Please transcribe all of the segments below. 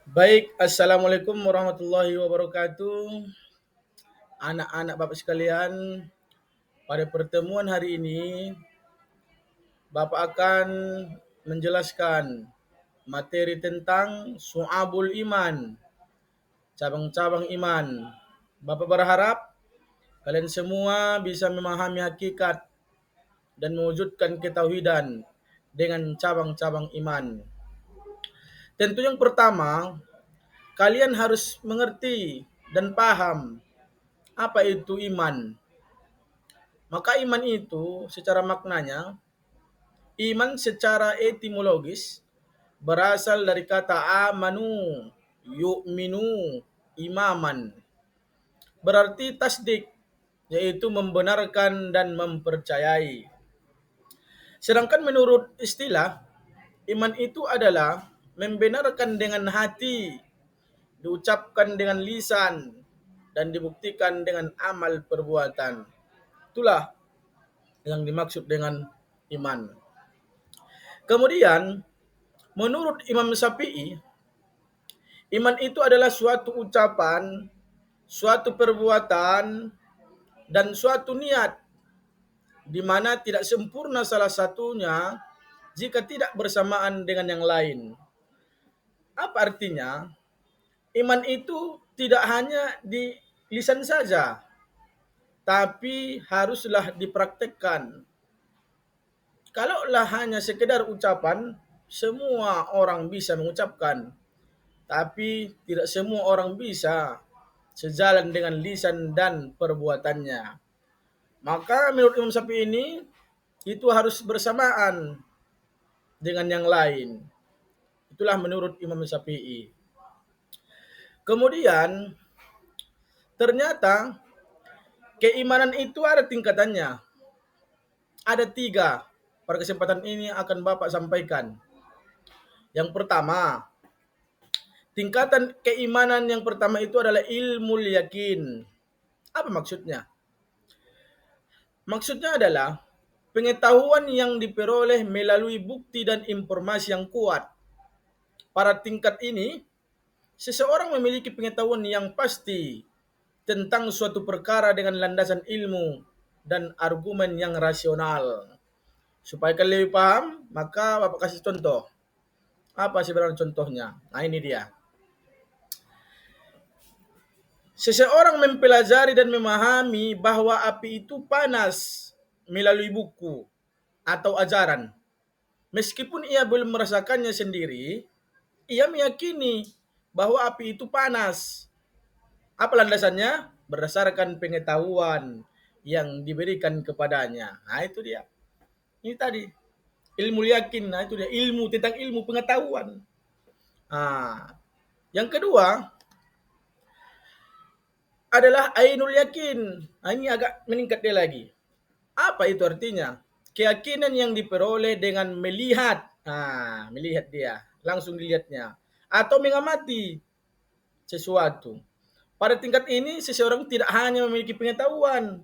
Baik, Assalamualaikum warahmatullahi wabarakatuh. Anak-anak Bapak sekalian, pada pertemuan hari ini, Bapak akan menjelaskan materi tentang Su'abul Iman, cabang-cabang iman. Bapak berharap kalian semua bisa memahami hakikat dan mewujudkan ketauhidan dengan cabang-cabang iman. Tentu yang pertama, kalian harus mengerti dan paham apa itu iman. Maka iman itu secara maknanya, iman secara etimologis berasal dari kata amanu, yu'minu, imaman. Berarti tasdik, yaitu membenarkan dan mempercayai. Sedangkan menurut istilah, iman itu adalah membenarkan dengan hati, diucapkan dengan lisan, dan dibuktikan dengan amal perbuatan. Itulah yang dimaksud dengan iman. Kemudian, menurut Imam Syafi'i, iman itu adalah suatu ucapan, suatu perbuatan, dan suatu niat di mana tidak sempurna salah satunya jika tidak bersamaan dengan yang lain. Apa artinya? Iman itu tidak hanya di lisan saja, tapi haruslah dipraktekkan. Kalaulah hanya sekedar ucapan, semua orang bisa mengucapkan, tapi tidak semua orang bisa sejalan dengan lisan dan perbuatannya. Maka menurut Imam Syafi'i ini itu harus bersamaan dengan yang lain. Itulah menurut Imam Syafi'i. Kemudian ternyata keimanan itu ada tingkatannya. Ada 3. Pada kesempatan ini akan Bapak sampaikan. Yang pertama, tingkatan keimanan yang pertama itu adalah ilmu yakin. Apa maksudnya? Maksudnya adalah pengetahuan yang diperoleh melalui bukti dan informasi yang kuat. Pada tingkat ini, seseorang memiliki pengetahuan yang pasti tentang suatu perkara dengan landasan ilmu dan argumen yang rasional. Supaya kalian lebih paham, maka Bapak kasih contoh. Apa sebenarnya contohnya? Nah, ini dia. Seseorang mempelajari dan memahami bahwa api itu panas melalui buku atau ajaran. Meskipun ia belum merasakannya sendiri, ia meyakini bahwa api itu panas. Apa landasannya? Berdasarkan pengetahuan yang diberikan kepadanya. Nah, itu dia. Ini tadi ilmu yakin. Nah, itu dia ilmu tentang ilmu pengetahuan. Nah, yang kedua adalah ainul yakin. Nah, ini agak meningkat dia lagi. Apa itu artinya? Keyakinan yang diperoleh dengan melihat. Nah, melihat dia. Langsung dilihatnya. Atau mengamati sesuatu. Pada tingkat ini, seseorang tidak hanya memiliki pengetahuan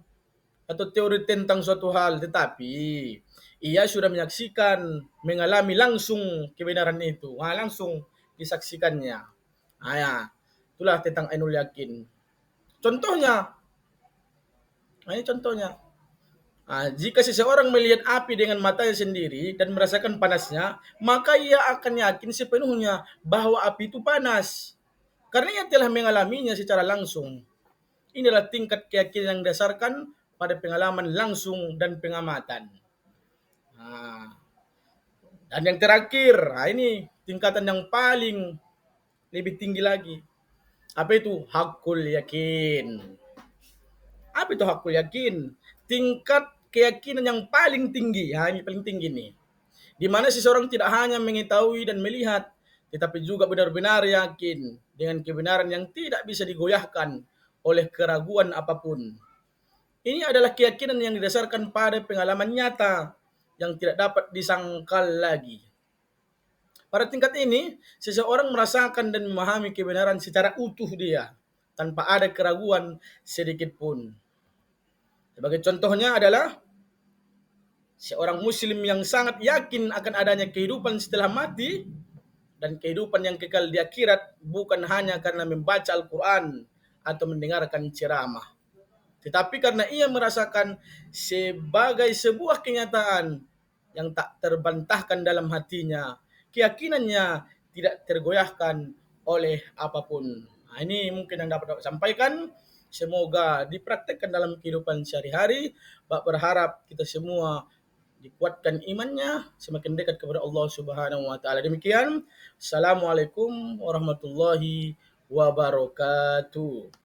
atau teori tentang suatu hal, tetapi ia sudah menyaksikan, mengalami langsung kebenaran itu. Nah, langsung disaksikannya. Nah, ya. Itulah tentang ainul yakin. Contohnya, nah ini contohnya. Nah, jika seseorang melihat api dengan matanya sendiri dan merasakan panasnya, maka ia akan yakin sepenuhnya bahwa api itu panas. Karena ia telah mengalaminya secara langsung. Inilah tingkat keyakinan yang didasarkan pada pengalaman langsung dan pengamatan. Nah, dan yang terakhir, nah ini tingkatan yang paling lebih tinggi lagi. Apa itu? Hakul yakin. Apa itu hakul yakin? Tingkat keyakinan yang paling tinggi. Ya, ini paling tinggi nih. Di mana seseorang tidak hanya mengetahui dan melihat, tetapi juga benar-benar yakin dengan kebenaran yang tidak bisa digoyahkan oleh keraguan apapun. Ini adalah keyakinan yang didasarkan pada pengalaman nyata yang tidak dapat disangkal lagi. Pada tingkat ini, seseorang merasakan dan memahami kebenaran secara utuh dia, tanpa ada keraguan sedikit pun. Sebagai contohnya adalah seorang muslim yang sangat yakin akan adanya kehidupan setelah mati dan kehidupan yang kekal di akhirat bukan hanya karena membaca Al-Quran atau mendengarkan ceramah, tetapi karena ia merasakan sebagai sebuah kenyataan yang tak terbantahkan dalam hatinya, keyakinannya tidak tergoyahkan oleh apapun. Nah, ini mungkin yang dapat saya sampaikan. Semoga dipraktekkan dalam kehidupan sehari-hari. Pak berharap kita semua dikuatkan imannya, semakin dekat kepada Allah Subhanahu wa taala. Demikian. Assalamualaikum warahmatullahi wabarakatuh.